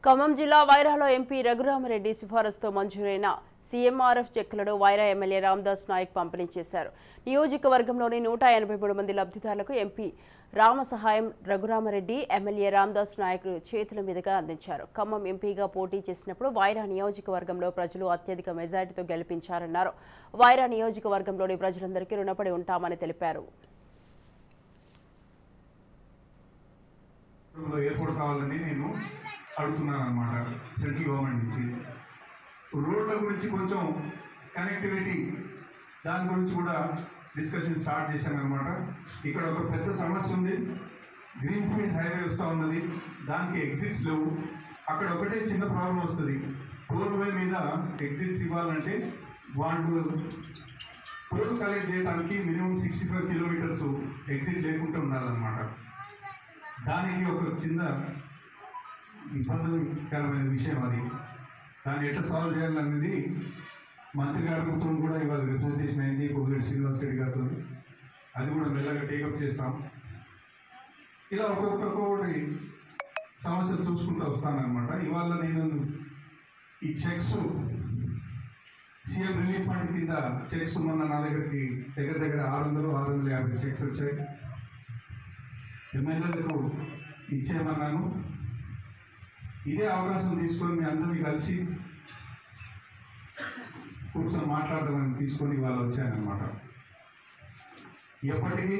ఖమ్మం జిల్లా వైరాలో ఎంపీ రఘురామరెడ్డి సిఫారసుతో మంజూరైన సీఎంఆర్ఎఫ్ చెక్కులను వైరా ఎమ్మెల్యే రామదాస్ నాయక్ పంపిణీ చేశారు. నియోజకవర్గంలోని 183 మంది లబ్ధిదారులకు ఎంపీ రామసహాయం రఘురామరెడ్డి ఎమ్మెల్యే రామదాస్ నాయక్ చేతుల మీదుగా అందించారు. ఖమ్మం ఎంపీగా పోటీ చేసినప్పుడు వైరా నియోజకవర్గంలో ప్రజలు అత్యధిక మెజారిటీతో గెలిపించారన్నారు. వైరా నియోజకవర్గంలోని ప్రజలందరికీ రుణపడి ఉంటామని తెలిపారు. అడుగుతున్నాను అన్నమాట. సెంట్రల్ గవర్నమెంట్ నుంచి రోడ్ల గురించి కొంచెం కనెక్టివిటీ దాని గురించి కూడా డిస్కషన్ స్టార్ట్ చేశాను అనమాట. ఇక్కడ ఒక పెద్ద సమస్య ఉంది. గ్రీన్ ఫీల్డ్ హైవే వస్తూ ఉన్నది, దానికి ఎగ్జిట్స్ లేవు. అక్కడ ఒకటే చిన్న ప్రాబ్లం వస్తుంది. టోల్ వే మీద ఎగ్జిట్స్ ఇవ్వాలంటే వాళ్ళు టోల్ కలెక్ట్ చేయడానికి మినిమం 65 కిలోమీటర్స్ ఎగ్జిట్ లేకుండా ఉండాలన్నమాట. దానికి ఒక చిన్న ఇబ్బందికరమైన విషయం అది. దాన్ని ఎట్లా సాల్వ్ చేయాలనేది మంత్రి గారితో కూడా ఇవాళ రిప్రజెంటేషన్ అయింది, పొంగులేటి శ్రీనివాస్ రెడ్డి గారితో. అది కూడా మెల్లగా టేకప్ చేస్తాం. ఇలా ఒక్కొక్కటి సమస్యలు చూసుకుంటూ వస్తానన్నమాట. ఇవాళ నేను ఈ చెక్స్ సీఎం రిలీఫ్ ఫండ్ కింద చెక్స్ మొన్న నా దగ్గరికి దగ్గర 650 చెక్స్ వచ్చాయి. ఎమ్మెల్యేలకు ఇచ్చేయమన్నాను. ఇదే అవకాశం తీసుకొని మీ అందరినీ కలిసి కూర్చొని మాట్లాడదామని తీసుకొని ఇవాళ వచ్చానన్నమాట. ఎప్పటికీ